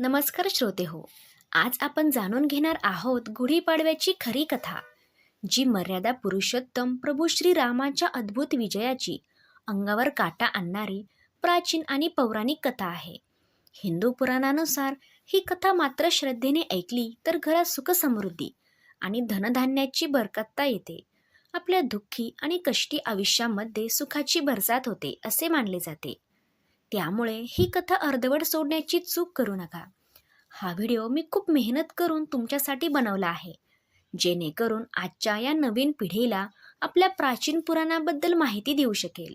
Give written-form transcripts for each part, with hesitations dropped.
नमस्कार श्रोते हो. आज आपण जाणून घेणार आहोत गुढीपाडव्याची खरी कथा, जी मर्यादा पुरुषोत्तम प्रभू श्री रामाच्या अद्भुत विजयाची अंगावर काटा आणणारी प्राचीन आणि पौराणिक कथा आहे. हिंदू पुराणानुसार ही कथा मात्र श्रद्धेने ऐकली तर घरात सुख समृद्धी आणि धनधान्याची बरकत्ता येते. आपल्या दुःखी आणि कष्टी आयुष्यामध्ये सुखाची बरसात होते असे मानले जाते. त्यामुळे ही कथा अर्धवट सोडण्याची चूक करू नका. हा व्हिडिओ मी खूप मेहनत करून तुमच्यासाठी बनवला आहे, जेणेकरून आजच्या या नवीन पिढीला आपल्या प्राचीन पुराणाबद्दल माहिती देऊ शकेल.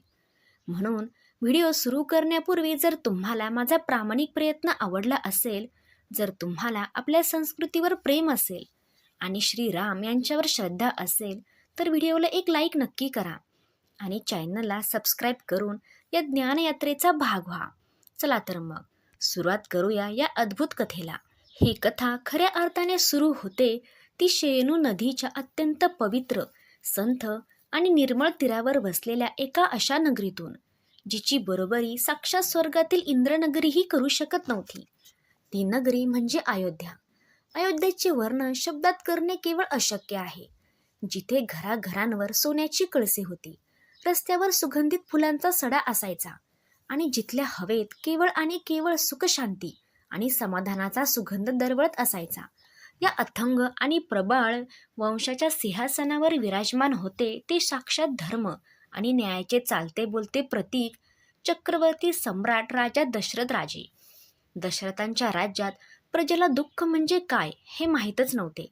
म्हणून व्हिडिओ सुरू करण्यापूर्वी जर तुम्हाला माझा प्रामाणिक प्रयत्न आवडला असेल, जर तुम्हाला आपल्या संस्कृतीवर प्रेम असेल आणि श्रीराम यांच्यावर श्रद्धा असेल, तर व्हिडिओला एक लाईक नक्की करा आणि चॅनलला सबस्क्राईब करून या ज्ञानयात्रेचा भाग व्हा. चला तर मग सुरुवात करूया या अद्भुत कथेला. ही कथा खऱ्या अर्थाने सुरू होते ती शेनू नदीच्या अत्यंत पवित्र, संथ आणि निर्मळ तीरावर वसलेल्या एका अशा नगरीतून, जिची बरोबरी साक्षात स्वर्गातील इंद्रनगरीही करू शकत नव्हती. ती नगरी म्हणजे अयोध्या. अयोध्येचे वर्णन शब्दात करणे केवळ अशक्य आहे. जिथे घराघरांवर सोन्याची कळसे होती, रस्त्यावर सुगंधित फुलांचा सडा असायचा आणि जिथल्या हवेत केवळ आणि केवळ सुखशांती आणि समाधानाचा सुगंध दरवळत असायचा. या अथंग आणि प्रबळ वंशाच्या सिंहासनावर विराजमान होते ते साक्षात धर्म आणि न्यायाचे चालते बोलते प्रतीक, चक्रवर्ती सम्राट राजा दशरथ राजे. दशरथांच्या राज्यात प्रजेला दुःख म्हणजे काय हे माहीतच नव्हते.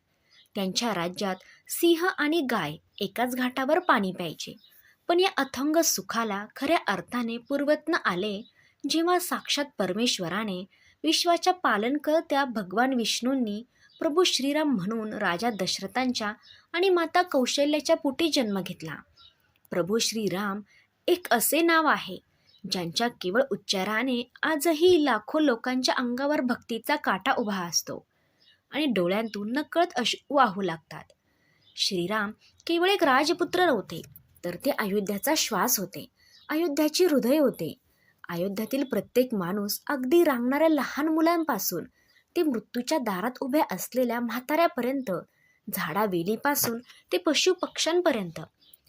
त्यांच्या राज्यात सिंह आणि गाय एकाच घाटावर पाणी प्यायचे. पण या अथंग सुखाला खऱ्या अर्थाने पूर्वत आले जेव्हा साक्षात परमेश्वराने, विश्वाच्या पालनकर्त्या भगवान विष्णूंनी प्रभू श्रीराम म्हणून राजा दशरथांच्या आणि माता कौशल्याच्या पोटी जन्म घेतला. प्रभू श्रीराम एक असे नाव आहे ज्यांच्या केवळ उच्चाराने आजही लाखो लोकांच्या अंगावर भक्तीचा काटा उभा असतो आणि डोळ्यांतून नकळत अश्रू वाहू लागतात. श्रीराम केवळ एक राजपुत्र नव्हते, तर ते अयोध्याचा श्वास होते, अयोध्याचे हृदय होते. अयोध्यातील प्रत्येक माणूस, अगदी रांगणाऱ्या लहान मुलांपासून ते मृत्यूच्या दारात उभ्या असलेल्या म्हाताऱ्यापर्यंत, झाडावेलीपासून ते पशुपक्ष्यांपर्यंत,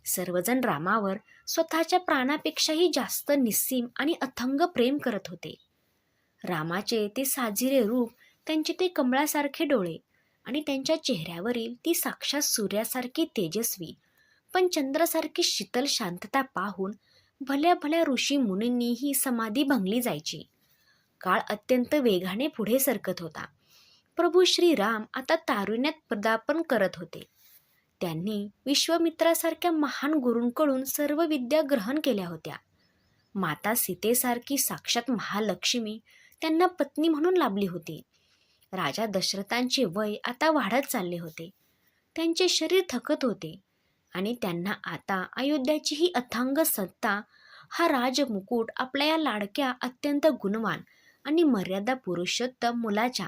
सर्वजण रामावर स्वतःच्या प्राणापेक्षाही जास्त निस्सीम आणि अथंग प्रेम करत होते. रामाचे ते साजिरे रूप, त्यांचे ते कमळासारखे डोळे आणि त्यांच्या चेहऱ्यावरील ती साक्षात सूर्यासारखी तेजस्वी पण चंद्रासारखी शीतल शांतता पाहून भल्या भल्या ऋषी मुनींनीही समाधी भंगली जायची. काळ अत्यंत वेगाने पुढे सरकत होता. प्रभू श्रीराम आता तारुण्यात पदार्पण करत होते. त्यांनी विश्वामित्रासारख्या महान गुरूंकडून सर्व विद्या ग्रहण केल्या होत्या. माता सीतेसारखी साक्षात महालक्ष्मी त्यांना पत्नी म्हणून लाभली होती. राजा दशरथांचे वय आता वाढत चालले होते. त्यांचे शरीर थकत होते आणि त्यांना आता अयोध्याची ही अथांग सत्ता, हा राजमुकुट आपल्या या लाडक्या, अत्यंत गुणवान आणि मर्यादा पुरुषोत्तम मुलाच्या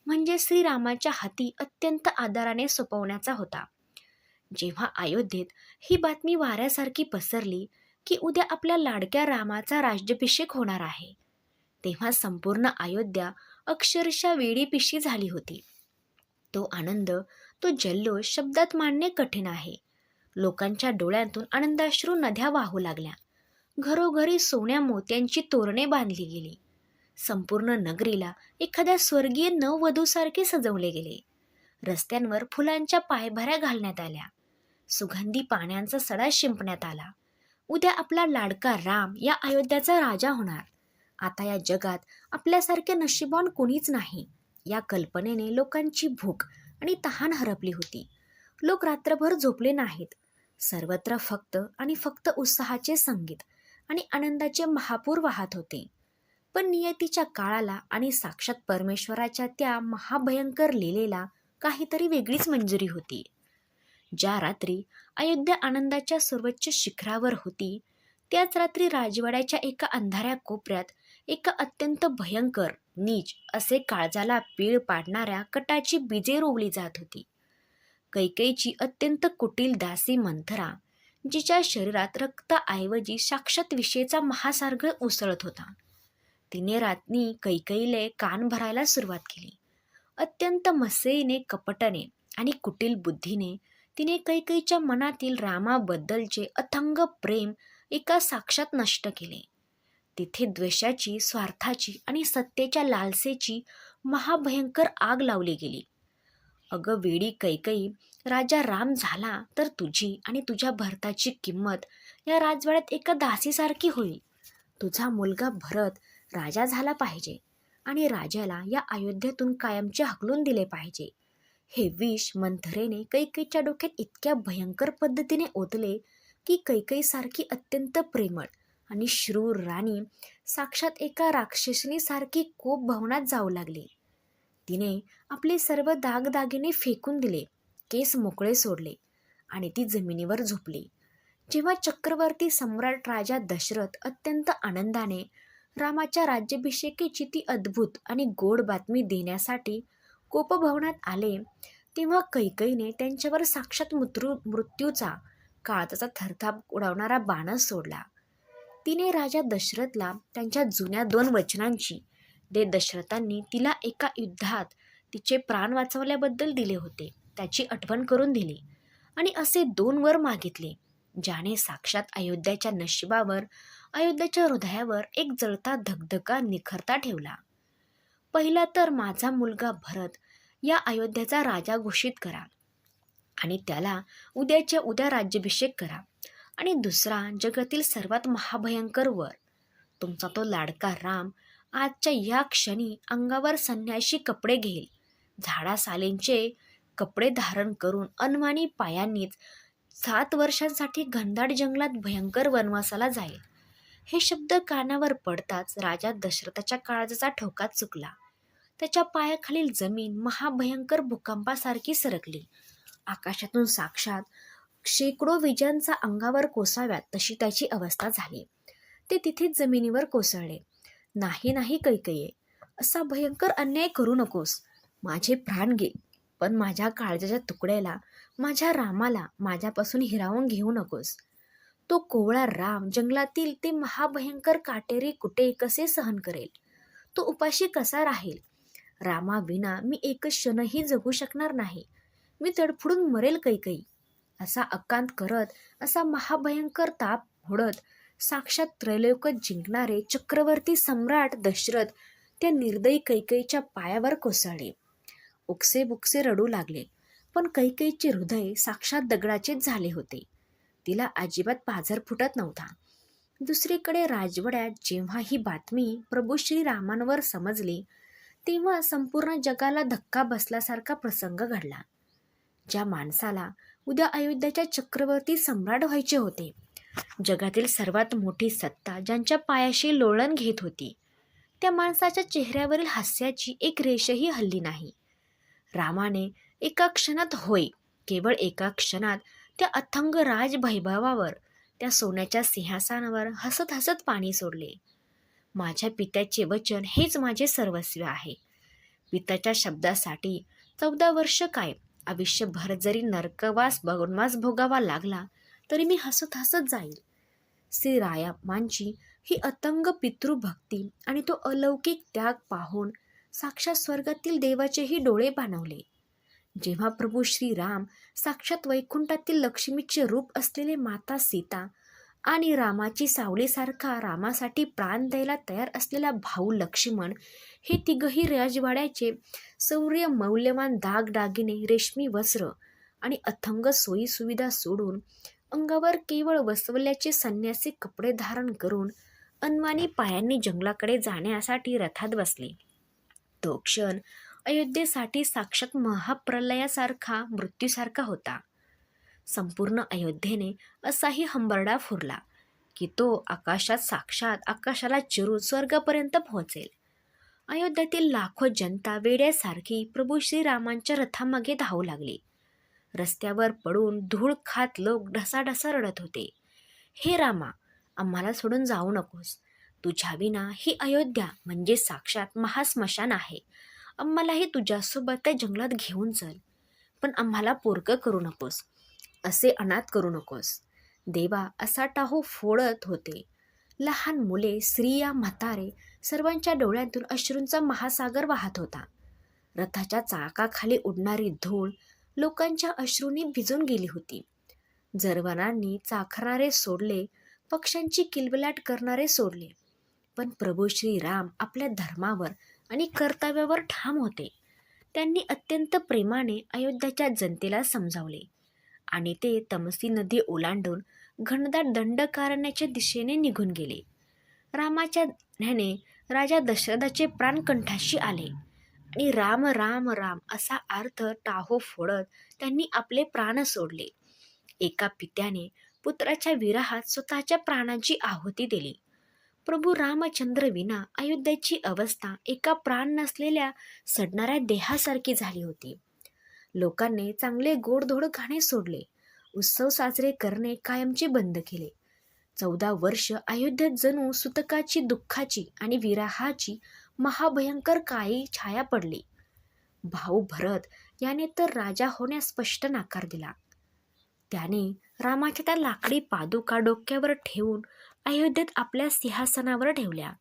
म्हणजे श्रीरामाच्या हाती अत्यंत आदराने सोपवण्याचा होता. जेव्हा अयोध्येत ही बातमी वाऱ्यासारखी पसरली की उद्या आपल्या लाडक्या रामाचा राज्याभिषेक होणार आहे, तेव्हा संपूर्ण अयोध्या अक्षरशः वेडीपिशी झाली होती. तो आनंद, तो जल्लोष शब्दात मांडणे कठीण आहे. लोकांच्या डोळ्यांतून आनंदाश्रू नद्या वाहू लागल्या. घरोघरी सोन्या मोत्यांची तोरणे बांधली गेली. संपूर्ण नगरीला एखाद्या स्वर्गीय नववधूसारखे सजवले गेले. रस्त्यांवर फुलांच्या पायभऱ्या घालण्यात आल्या. सुगंधी पाण्याचा सडा शिंपण्यात आला. उद्या आपला लाडका राम या अयोध्याचा राजा होणार. आता या जगात आपल्यासारखे नशीबवान कोणीच नाही. या कल्पनेने लोकांची भूक आणि तहान हरपली होती. लोक रात्रभर झोपले नाहीत. सर्वत्र फक्त आणि फक्त उत्साहाचे संगीत आणि आनंदाचे महापूर वाहत होते. पण नियतीच्या काळाला आणि साक्षात परमेश्वराच्या त्या महाभयंकर लीलेला काहीतरी वेगळीच मंजुरी होती. ज्या रात्री अयोध्या आनंदाच्या सर्वोच्च शिखरावर होती, त्याच रात्री राजवाड्याच्या एका अंधाऱ्या कोपऱ्यात एका अत्यंत भयंकर, नीच असे काळजाला पीळ पाडणाऱ्या कटाची बीजे रोवली जात होती. कैकेयीची अत्यंत कुटील दासी मंथरा, जिच्या शरीरात रक्ताऐवजी साक्षात विषेचा महासागर उसळत होता. तिने रात्री कैकेयीले कान भरायला सुरुवात केली. अत्यंत मस्तीने, कपटाने आणि कुटील बुद्धीने तिने कैकेयीच्या मनातील रामाबद्दलचे अथांग प्रेम एका साक्षात नष्ट केले. तिथे द्वेषाची, स्वार्थाची आणि सत्तेच्या लालसेची महाभयंकर आग लावली गेली. अगं वेडी कैकेयी, राजा राम झाला तर तुझी आणि तुझ्या भरताची किंमत या राजवाड्यात एका दासीसारखी होईल. तुझा मुलगा भरत राजा झाला पाहिजे आणि राजाला या अयोध्येतून कायमचे हकलून दिले पाहिजे. हे विष मंथरेने कैकेयीच्या डोक्यात इतक्या भयंकर पद्धतीने ओतले की कैकेयीसारखी अत्यंत प्रेमळ आणि शूर राणी साक्षात एका राक्षसनीसारखी कोप भवनात जाऊ लागली. तिने आपले सर्व दागदागिने फेकून दिले, केस मोकळे सोडले आणि ती जमिनीवर झोपली. जेव्हा चक्रवर्ती सम्राट राजा दशरथ अत्यंत आनंदाने रामाच्या राज्याभिषेकाची ती अद्भुत आणि गोड बातमी देण्यासाठी कोपभवनात आले, तेव्हा कैकेयीने त्यांच्यावर साक्षात मृत्यूचा काळजाचा थरथाप उडवणारा बाणच सोडला. तिने राजा दशरथला त्यांच्या जुन्या 2 वचनांची, जे दशरथांनी तिला एका युद्धात तिचे प्राण वाचवल्याबद्दल दिले होते, त्याची आठवण करून दिली आणि असे 2 वर मागितले, ज्याने साक्षात अयोध्याच्या नशिबावर, अयोध्याच्या हृदयावर एक जळता धगधगा निखरता ठेवला. पहिला तर माझा मुलगा भरत या अयोध्याचा राजा घोषित करा आणि त्याला उद्याच्या उद्या राज्याभिषेक करा. आणि दुसरा, जगातील सर्वात महाभयंकर वर, तुमचा तो लाडका राम आजच्या या क्षणी अंगावर संन्याशी कपडे घेईल, झाडासालींचे कपडे धारण करून अनवाणी पायांनीच 7 वर्षांसाठी घनदाट जंगलात भयंकर वनवासाला जाईल. हे शब्द कानावर पडताच राजा दशरथाच्या काळजाचा ठोका चुकला. त्याच्या पायाखालील जमीन महाभयंकर भूकंपासारखी सरकली. आकाशातून साक्षात शेकडो विजांचा अंगावर कोसाव्यात तशी त्याची अवस्था झाली. ते तिथेच जमिनीवर कोसळले. नाही नाही कैकेयी, असा भयंकर अन्याय करू नकोस. माझे प्राण घे, पण माझ्या काळजाच्या तुकड्याला, माझ्या रामाला माझ्यापासून हिरावून घेऊ नकोस. तो कोवळा राम जंगलातील ते महाभयंकर काटेरी कुटे कसे सहन करेल? तो उपाशी कसा राहील? रामाविना मी एक क्षणही जगू शकणार नाही. मी तडफडून मरेल कैकेयी. असा अकांत करत, असा महाभयंकर ताप होडत साक्षात त्रैलोक्य जिंकणारे चक्रवर्ती सम्राट दशरथ त्या निर्दयी कैकेयीच्या पायावर कोसळले. उकसे बुकसे रडू लागले. पण कैकेयीचे हृदय साक्षात दगडाचेच झाले होते. तिला अजिबात पाझर फुटत नव्हता. दुसरीकडे राजवाड्यात जेव्हा ही बातमी प्रभू श्रीरामांवर समजली, तेव्हा संपूर्ण जगाला धक्का बसल्यासारखा प्रसंग घडला. ज्या माणसाला उद्या अयोध्याच्या चक्रवर्ती सम्राट व्हायचे होते, जगातील सर्वात मोठी सत्ता ज्यांच्या पायाशी लोळण घेत होती, त्या माणसाच्या चेहऱ्यावरील हास्याची एक रेषही हलली नाही. रामाने एका क्षणात, होय केवळ एका क्षणात, त्या अथांग राजवैभवावर, त्या सोन्याच्या सिंहासनावर हसत हसत पाणी सोडले. माझ्या पित्याचे वचन हेच माझे सर्वस्व आहे. पित्याच्या शब्दासाठी 14 वर्ष काय, आयुष्यभर जरी नरकवास वनवास भोगावा लागला तरी मी हसत हसत जाईल. श्रीरामांची ही अतंग पितृभक्ती आणि तो अलौकिक त्याग पाहून साक्षात स्वर्गातील देवाचेही डोळे पाणावले. जेव्हा प्रभू श्रीराम साक्षात वैकुंठातील लक्ष्मीचे रूप असलेले माता सीता आणि रामाची सावलीसारखा रामासाठी प्राण द्यायला तयार असलेला भाऊ लक्ष्मण, हे तिघही राजवाड्याचे शौर्य, मौल्यवान दागदागिने, रेशमी वस्त्र आणि अथंग सोयी सुविधा सोडून अंगावर केवळ वसवल्याचे संन्यासी कपडे धारण करून अनवाणी पायांनी जंगलाकडे जाण्यासाठी रथात बसले. तो क्षण अयोध्येसाठी साक्षात महाप्रलयासारखा, मृत्यूसारखा होता. संपूर्ण अयोध्येने असाही हंबरडा फुरला की तो आकाशात साक्षात आकाशाला चिरून स्वर्गापर्यंत पोहोचेल. अयोध्यातील लाखो जनता वेड्यासारखी प्रभू श्रीरामांच्या रथामागे धावू लागली. रस्त्यावर पडून धूळ खात लोक ढसाढसा रडत होते. हे रामा, आम्हाला सोडून जाऊ नकोस. तुझ्या विना ही अयोध्या म्हणजे साक्षात महास्मशान आहे. आम्हालाही तुझ्यासोबत त्या जंगलात घेऊन चल, पण आम्हाला पोरकं करू नकोस, असे अनाथ करू नकोस. देवा असा टाहू फोडत होते. लहान मुले, स्त्रिया, म्हातारे सर्वांच्या डोळ्यातून अश्रूंचा महासागर वाहत होता. रथाच्या चाकाखाली उडणारी धूळ लोकांच्या अश्रूंनी भिजून गेली होती. जरवनांनी चाखणारे सोडले, पक्ष्यांची किलबिलाट करणारे सोडले, पण प्रभू श्रीराम आपल्या धर्मावर आणि कर्तव्यावर ठाम होते. त्यांनी अत्यंत प्रेमाने अयोध्याच्या जनतेला समजावले आणि ते तमसी नदी ओलांडून घनदाट दंडकारण्याच्या दिशेने निघून गेले. रामाच्या ध्याने राजा दशरथाचे प्राण कंठाशी आले आणि राम राम राम असा अर्थ टाहो फोडत त्यांनी आपले प्राण सोडले. एका पित्याने पुत्राच्या विरहात स्वतःच्या प्राणाची आहुती दिली. प्रभू रामचंद्र विना अयोध्येची अवस्था एका प्राण नसलेल्या सडणाऱ्या देहासारखी झाली होती. लोकांनी चांगले गोडधोड गाणे सोडले, उत्सव साजरे करणे कायमचे बंद केले. 14 वर्ष अयोध्येत जणू सुतकाची, दुःखाची आणि विरहाची महाभयंकर काळी छाया पडली. भाऊ भरत याने तर राजा होण्यास स्पष्ट नकार दिला. त्याने रामाच्या त्या लाकडी पादुका डोक्यावर ठेवून अयोध्येत आपल्या सिंहासनावर ठेवल्या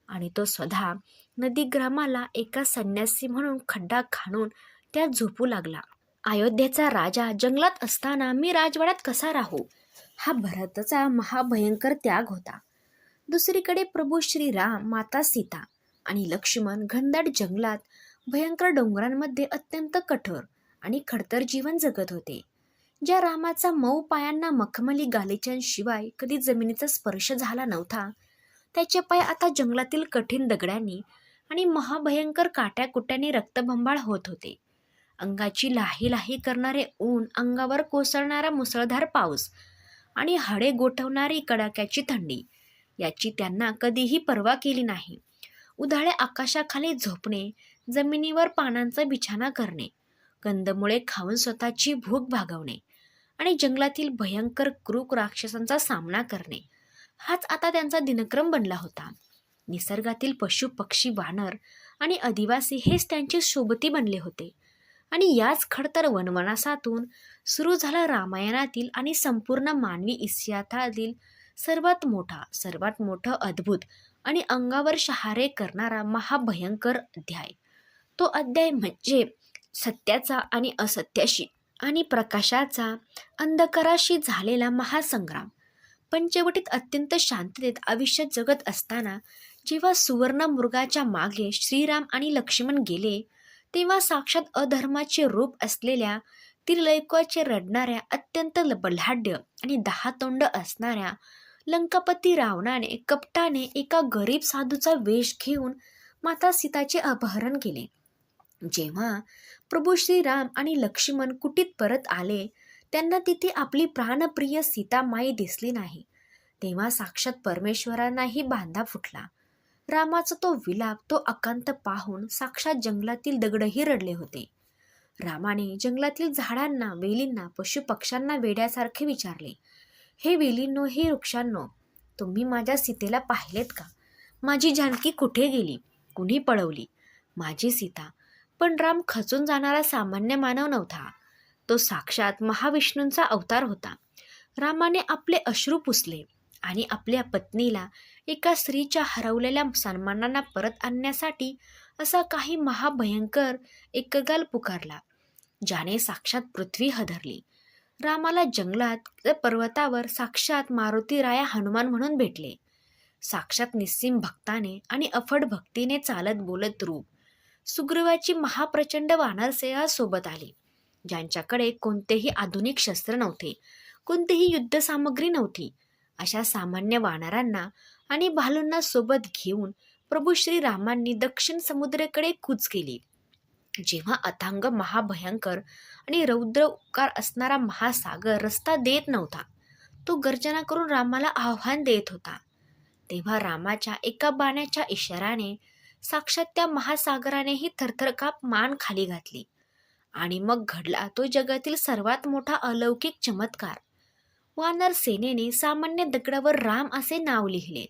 आणि तो स्वतः नदीग्रामाला एका संन्यासी म्हणून खड्डा खाणून त्यात झोपू लागला. अयोध्येचा राजा जंगलात असताना मी राजवाड्यात कसा राहू, हा भरतचा महाभयंकर त्याग होता. दुसरीकडे प्रभू श्रीराम, माता सीता आणि लक्ष्मण घनदाट जंगलात भयंकर डोंगरांमध्ये अत्यंत कठोर आणि खडतर जीवन जगत होते. ज्या रामाचा मऊ पायांना मखमली गालिचांशिवाय कधी जमिनीचा स्पर्श झाला नव्हता, त्याचे पाय आता जंगलातील कठीण दगडांनी आणि महाभयंकर काट्याकुट्याने रक्तबंबाळ होत होते. अंगाची लाही लाही करणारे ऊन, अंगावर कोसळणारा मुसळधार पाऊस आणि हाडे गोठवणारी कडाक्याची थंडी याची त्यांना कधीही पर्वा केली नाही. उधाळ्या आकाशाखाली झोपणे, जमिनीवर पानांचा बिछाना करणे, कंदमुळे खाऊन स्वतःची भूक भागवणे आणि जंगलातील भयंकर क्रूर राक्षसांचा सामना करणे, हाच आता त्यांचा दिनक्रम बनला होता. निसर्गातील पशु, पक्षी, वानर आणि आदिवासी हेच त्यांचे सोबती बनले होते आणि याच खडतर वनवासातून सुरू झाला रामायणातील आणि संपूर्ण मानवी इतिहासातील सर्वात मोठं अद्भुत आणि अंगावर शहारे करणारा महाभयंकर अध्याय. तो अध्याय म्हणजे सत्याचा आणि असत्याशी आणि प्रकाशाचा अंधकाराशी झालेला महासंग्राम. पंचवटीत अत्यंत शांततेत आयुष्य जगत असताना जेव्हा सुवर्ण मृगाच्या मागे श्रीराम आणि लक्ष्मण गेले, तेव्हा साक्षात अधर्माचे रूप असलेल्या त्रिलोक्याचे रडणाऱ्या, अत्यंत बलाढ्य आणि 10 तोंड असणाऱ्या लंकापती रावणाने कपटाने एका गरीब साधूचा वेश घेऊन माता सीताचे अपहरण केले. जेव्हा प्रभू श्रीराम आणि लक्ष्मण कुटीत परत आले, त्यांना तिथे आपली प्राणप्रिय सीतामाई दिसली नाही. तेव्हा साक्षात परमेश्वरांनाही बांधा फुटला. रामाचा तो विलाप, तो आकांत पाहून साक्षात जंगलातील दगडही रडले होते. रामाने जंगलातील झाडांना, वेलींना, पशुपक्ष्यांना वेड्यासारखे विचारले, हे वेलींनो, हे वृक्षांनो, तुम्ही माझ्या सीतेला पाहिलेत का? माझी जानकी कुठे गेली? कुणी पळवली माझी सीता? पण राम खचून जाणारा सामान्य मानव नव्हता. तो साक्षात महाविष्णूंचा अवतार होता. रामाने आपले अश्रू पुसले आणि आपल्या पत्नीला, एका स्त्रीच्या हरवलेल्या सन्मानांना परत आणण्यासाठी असा काही महाभयंकर एकगाल पुकारला, ज्याने साक्षात पृथ्वी हादरली. रामाला जंगलात पर्वतावर साक्षात मारुतीराया हनुमान म्हणून भेटले. साक्षात निस्सीम भक्ताने आणि अफड भक्तीने चालत बोलत रूप. सुग्रीवाची महाप्रचंड वानरसेना सोबत आली, ज्यांच्याकडे कोणतेही आधुनिक शस्त्र नव्हते, कोणतीही युद्धसामग्री नव्हती. अशा सामान्य वानरांना आणि भालूंना सोबत घेऊन प्रभू श्रीरामांनी दक्षिण समुद्राकडे कूच केली. जेव्हा अथांग, महाभयंकर आणि रौद्र उकार असणारा महासागर रस्ता देत नव्हता, तो गर्जना करून रामाला आव्हान देत होता, तेव्हा रामाच्या एका बाणाच्या इशाऱ्याने साक्षात त्या महासागरानेही थरथरकाप मान खाली घातली. आणि मग घडला तो जगातील सर्वात मोठा अलौकिक चमत्कार. वानर सेनेने सामान्य दगडावर राम असे नाव लिहिले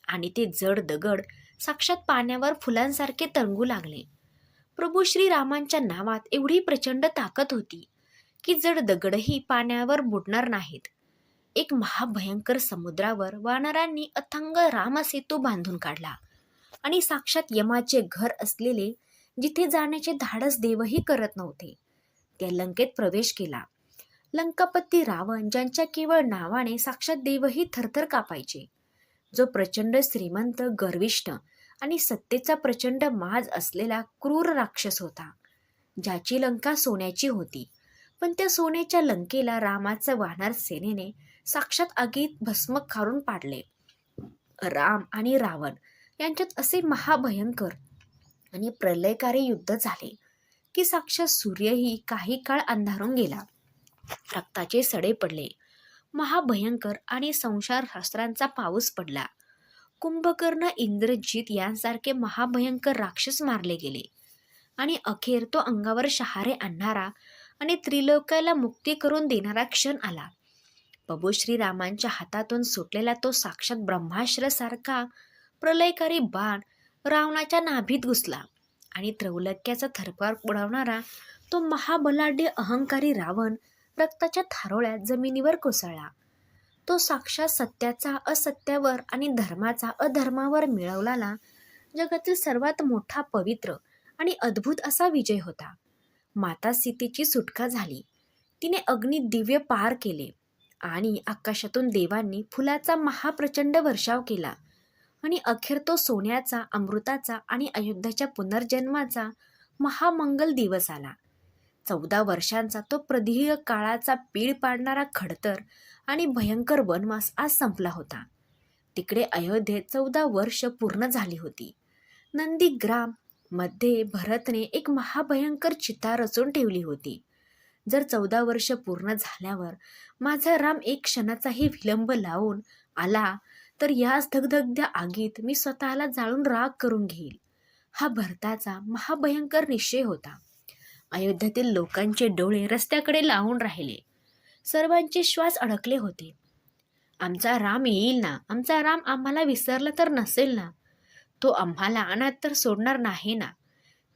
आणि ते जड दगड साक्षात पाण्यावर फुलांसारखे तरंगू लागले. प्रभू श्रीरामांच्या नावात एवढी प्रचंड ताकद होती की जड दगडही पाण्यावर बुडणार नाहीत. एक महाभयंकर समुद्रावर वानरांनी अथांग रामसेतू बांधून काढला आणि साक्षात यमाचे घर असलेले जिथे जाण्याचे धाडस देवही करत नव्हते त्या लंकेत प्रवेश केला. लंकापती रावण, ज्यांच्या केवळ नावाने साक्षात देवही थरथर कापायचे, जो प्रचंड श्रीमंत, गर्विष्ठ आणि सत्तेचा प्रचंड माज असलेला क्रूर राक्षस होता, ज्याची लंका सोन्याची होती. पण त्या सोन्याच्या लंकेला रामाचं वानर सेनेने साक्षात आगीत भस्म करून पाडले. राम आणि रावण यांच्यात असे महाभयंकर आणि प्रलयकारी युद्ध झाले की साक्षात सूर्यही काही काळ अंधारून गेला. रक्ताचे सडे पडले, महाभयंकर आणि संसारशास्त्रांचा पाऊस पडला. कुंभकर्ण, इंद्रजित यांसारखे महाभयंकर राक्षस मारले गेले आणि अखेर तो अंगावर शहारे आणणारा आणि त्रिलोकाला मुक्ती करून देणारा क्षण आला. प्रभू श्रीरामांच्या हातातून सुटलेला तो साक्षात ब्रह्मास्त्रासारखा प्रलयकारी बाण रावणाच्या नाभीत घुसला आणि त्रैलोक्याचा थरपार उडवणारा तो महाबलाढ्य अहंकारी रावण रक्ताच्या थारोळ्यात जमिनीवर कोसळला. तो साक्षात सत्याचा असत्यावर आणि धर्माचा अधर्मावर मिळवलेला जगातील सर्वात मोठा, पवित्र आणि अद्भुत असा विजय होता. माता सीतेची सुटका झाली. तिने अग्नी दिव्य पार केले आणि आकाशातून देवांनी फुलाचा महाप्रचंड वर्षाव केला आणि अखेर तो सोन्याचा, अमृताचा आणि अयोध्याच्या पुनर्जन्माचा महामंगल दिवस आला. 14 वर्षांचा तो प्रदीर्घ काळाचा पीळ पाडणारा खडतर आणि भयंकर वनवास आज संपला होता. तिकडे अयोध्येत 14 वर्ष पूर्ण झाली होती. नंदीग्राम मध्ये भरतने एक महाभयंकर चिता रचून ठेवली होती. जर 14 वर्ष पूर्ण झाल्यावर माझा राम एक क्षणाचाही विलंब लावून आला तर याच धगधगत्या आगीत मी स्वतःला जाळून राख करून घेईल, हा भरताचा महाभयंकर निश्चय होता. अयोध्यातील लोकांचे डोळे रस्त्याकडे लावून राहिले. सर्वांचे श्वास अडकले होते. आमचा राम येईल ना, आमचा राम आम्हाला विसरला तर नसेल ना, तो आम्हाला अनाथ तर सोडणार नाही ना.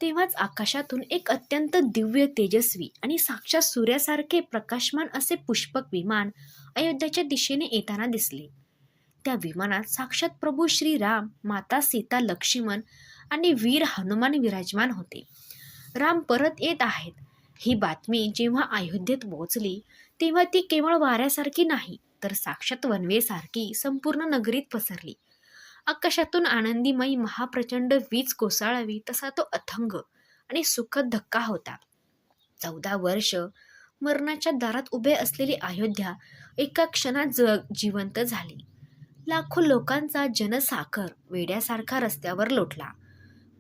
तेव्हाच आकाशातून एक अत्यंत दिव्य, तेजस्वी आणि साक्षात सूर्यासारखे प्रकाशमान असे पुष्पक विमान अयोध्याच्या दिशेने येताना दिसले. त्या विमानात साक्षात प्रभू श्रीराम, माता सीता, लक्ष्मण आणि वीर हनुमान विराजमान होते. राम परत येत आहेत ही बातमी जेव्हा अयोध्येत पोहोचली तेव्हा ती केवळ वाऱ्यासारखी नाही तर साक्षात वनवेसारखी संपूर्ण नगरीत पसरली. आकाशातून आनंदीमयी महाप्रचंड वीज कोसळावी तसा तो अथंग आणि सुखद धक्का होता. 14 वर्ष मरणाच्या दारात उभे असलेली अयोध्या एका क्षणात जिवंत झाली. लाखो लोकांचा जनसाखर वेड्यासारखा रस्त्यावर लोटला.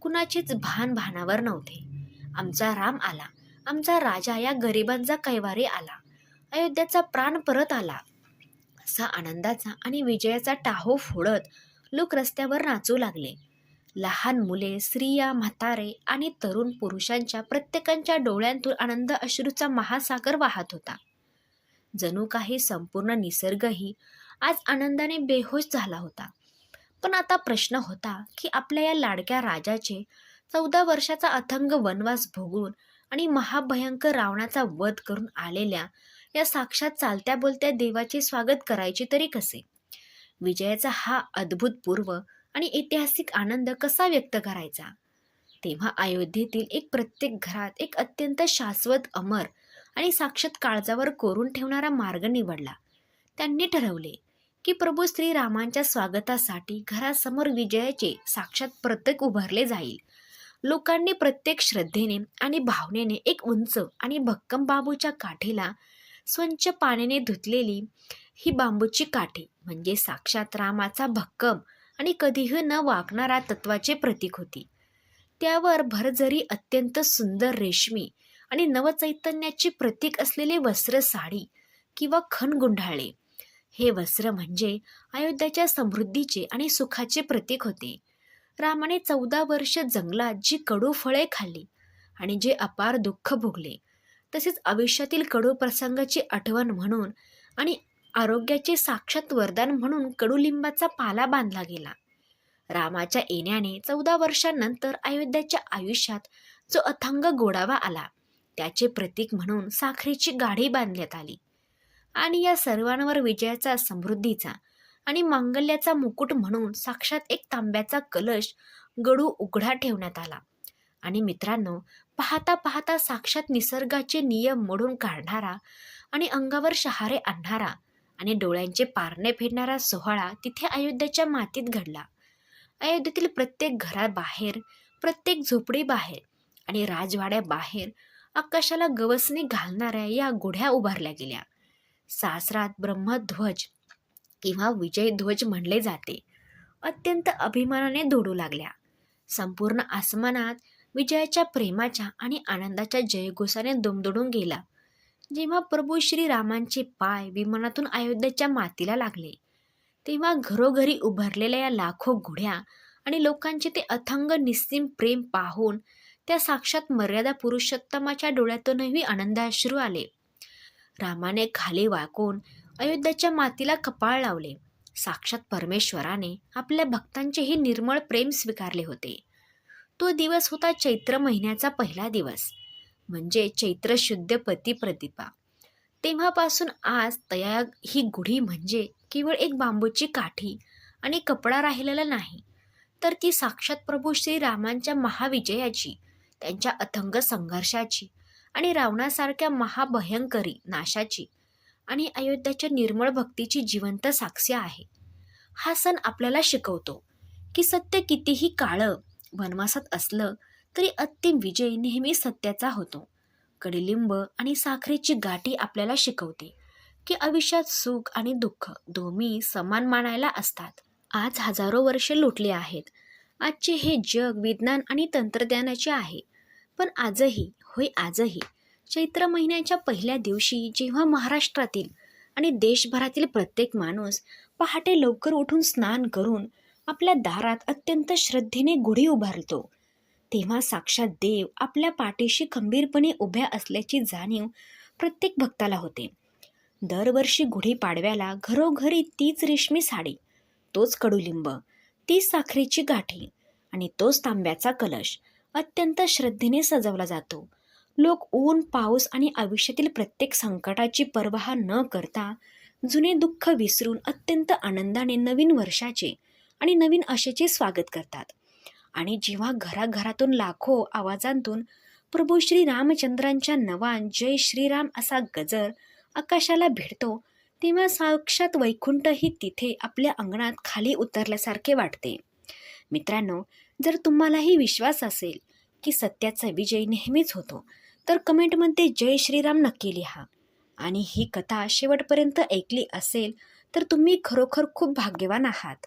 कुणाचेच भानावर नव्हते. आमचा राम आला, आमचा राजा या गरिबांचा कैवारी आला, अयोध्याचा प्राण परत आला, असा आनंदाचा आणि विजयाचा टाहो फोडत लोक रस्त्यावर नाचू लागले. लहान मुले, स्त्रिया, म्हातारे आणि तरुण पुरुषांच्या प्रत्येकांच्या डोळ्यांतून आनंद अश्रूचा महासागर वाहत होता. जणू काही संपूर्ण निसर्गही आज आनंदाने बेहोश झाला होता. पण आता प्रश्न होता की आपल्या या लाडक्या राजाचे 14 वर्षाचा अथंग वनवास भोगून आणि महाभयंकर रावणाचा वध करून आलेल्या या साक्षात चालत्या बोलत्या देवाचे स्वागत करायचे तरी कसे? विजयाचा हा अद्भुतपूर्व आणि ऐतिहासिक आनंद कसा व्यक्त करायचा? तेव्हा अयोध्येतील प्रत्येक घरात एक अत्यंत शाश्वत, अमर आणि साक्षात काळजावर कोरून ठेवणारा मार्ग निवडला. त्यांनी ठरवले की प्रभू श्रीरामांच्या स्वागतासाठी घरासमोर विजयाचे साक्षात प्रतीक उभारले जाईल. लोकांनी प्रत्येक श्रद्धेने आणि भावनेने एक उंच आणि भक्कम बांबूच्या काठीला स्वच्छ पाण्याने धुतलेली ही बांबूची काठी म्हणजे साक्षात रामाचा भक्कम आणि कधीही न वाकणारा तत्वाचे प्रतीक होती. त्यावर भरजरी अत्यंत सुंदर रेशमी आणि नवचैतन्याचे प्रतीक असलेले वस्त्र, साडी किंवा खण गुंढाळले. हे वस्त्र म्हणजे अयोध्याच्या समृद्धीचे आणि सुखाचे प्रतीक होते. रामाने 14 वर्ष जंगलात जी कडू फळे खाल्ली आणि जे अपार दुःख भोगले, तसेच आयुष्यातील कडू प्रसंगाची आठवण म्हणून आणि आरोग्याचे साक्षात वरदान म्हणून कडुलिंबाचा पाला बांधला गेला. रामाच्या येण्याने 14 वर्षांनंतर अयोध्याच्या आयुष्यात जो अथांग गोडावा आला त्याचे प्रतीक म्हणून साखरेची गाढी बांधण्यात आली आणि या सर्वांवर विजयाचा, समृद्धीचा आणि मांगल्याचा मुकुट म्हणून साक्षात एक तांब्याचा कलश गडू उघडा ठेवण्यात आला. आणि मित्रांनो, पाहता पाहता साक्षात निसर्गाचे नियम मोडून काढणारा आणि अंगावर शहारे आणणारा आणि डोळ्यांचे पारणे फेडणारा सोहळा तिथे अयोध्येच्या मातीत घडला. अयोध्येतील प्रत्येक घराबाहेर, प्रत्येक झोपडीबाहेर आणि राजवाड्याबाहेर आकाशाला गवसणी घालणाऱ्या या गुढ्या उभारल्या गेल्या. सासरात ब्रह्मध्वज किंवा विजयध्वज म्हणले जाते, अत्यंत अभिमानाने दोडू लागल्या. संपूर्ण आसमानात विजयाच्या, प्रेमाच्या आणि आनंदाच्या जयघोषाने दुमदुडून गेला. जेव्हा प्रभू श्रीरामांचे पाय विमानातून अयोध्येच्या मातीला लागले, तेव्हा घरोघरी उभारलेल्या या लाखो घोड्या आणि लोकांचे ते अथांग निस्सीम प्रेम पाहून त्या साक्षात मर्यादा पुरुषोत्तमाच्या डोळ्यातूनही आनंदाश्रू आले. रामाने खाली वाकून अयोध्येच्या मातीला कपाळ लावले. साक्षात परमेश्वराने आपल्या भक्तांचेही निर्मळ प्रेम स्वीकारले होते. तो दिवस होता चैत्र महिन्याचा पहिला दिवस, म्हणजे चैत्र शुद्ध प्रतिपदा. तेव्हापासून आज तया ही गुढी म्हणजे केवळ एक बांबूची काठी आणि कपडा राहिलेला नाही, तर ती साक्षात प्रभू श्रीरामांच्या महाविजयाची, त्यांच्या अथंग संघर्षाची आणि रावणासारख्या महाभयंकरी नाशाची आणि अयोध्याच्या निर्मळ भक्तीची जिवंत साक्ष आहे. हा सण आपल्याला शिकवतो की सत्य कितीही काळं वनवासात असलं तरी अंतिम विजय नेहमी सत्याचा होतो. कडुलिंब आणि साखरेची गाठी आपल्याला शिकवते की आयुष्यात सुख आणि दुःख दोन्ही समान मानायला असतात. आज हजारो वर्षे लोटली आहेत. आजचे हे जग विज्ञान आणि तंत्रज्ञानाचे आहे. पण आजही चैत्र महिन्याच्या पहिल्या दिवशी जेव्हा महाराष्ट्रातील आणि देशभरातील प्रत्येक माणूस पहाटे लवकर उठून स्नान करून आपल्या दारात अत्यंत श्रद्धेने गुढी उभारतो, तेव्हा साक्षात देव आपल्या पाठीशी खंबीरपणे उभ्या असल्याची जाणीव प्रत्येक भक्ताला होते. दरवर्षी गुढीपाडव्याला घरोघरी तीच रेशमी साडी, तोच कडुलिंब, तीच साखरेची गाठी आणि तोच तांब्याचा कलश अत्यंत श्रद्धेने सजवला जातो. लोक ऊन, पाऊस आणि आयुष्यातील प्रत्येक संकटाची पर्वा न करता जुने दुःख विसरून अत्यंत आनंदाने नवीन वर्षाचे आणि नवीन आशेचे स्वागत करतात. आणि जेव्हा घराघरातून लाखो आवाजांतून प्रभू श्री रामचंद्रांच्या नवान जय श्रीराम असा गजर आकाशाला भिडतो, तेव्हा साक्षात वैकुंठही तिथे आपल्या अंगणात खाली उतरल्यासारखे वाटते. मित्रांनो, जर तुम्हालाही विश्वास असेल की सत्याचा विजय नेहमीच होतो, तर कमेंटमध्ये जय श्रीराम नक्की लिहा. आणि ही कथा शेवटपर्यंत ऐकली असेल तर तुम्ही खरोखर खूप भाग्यवान आहात.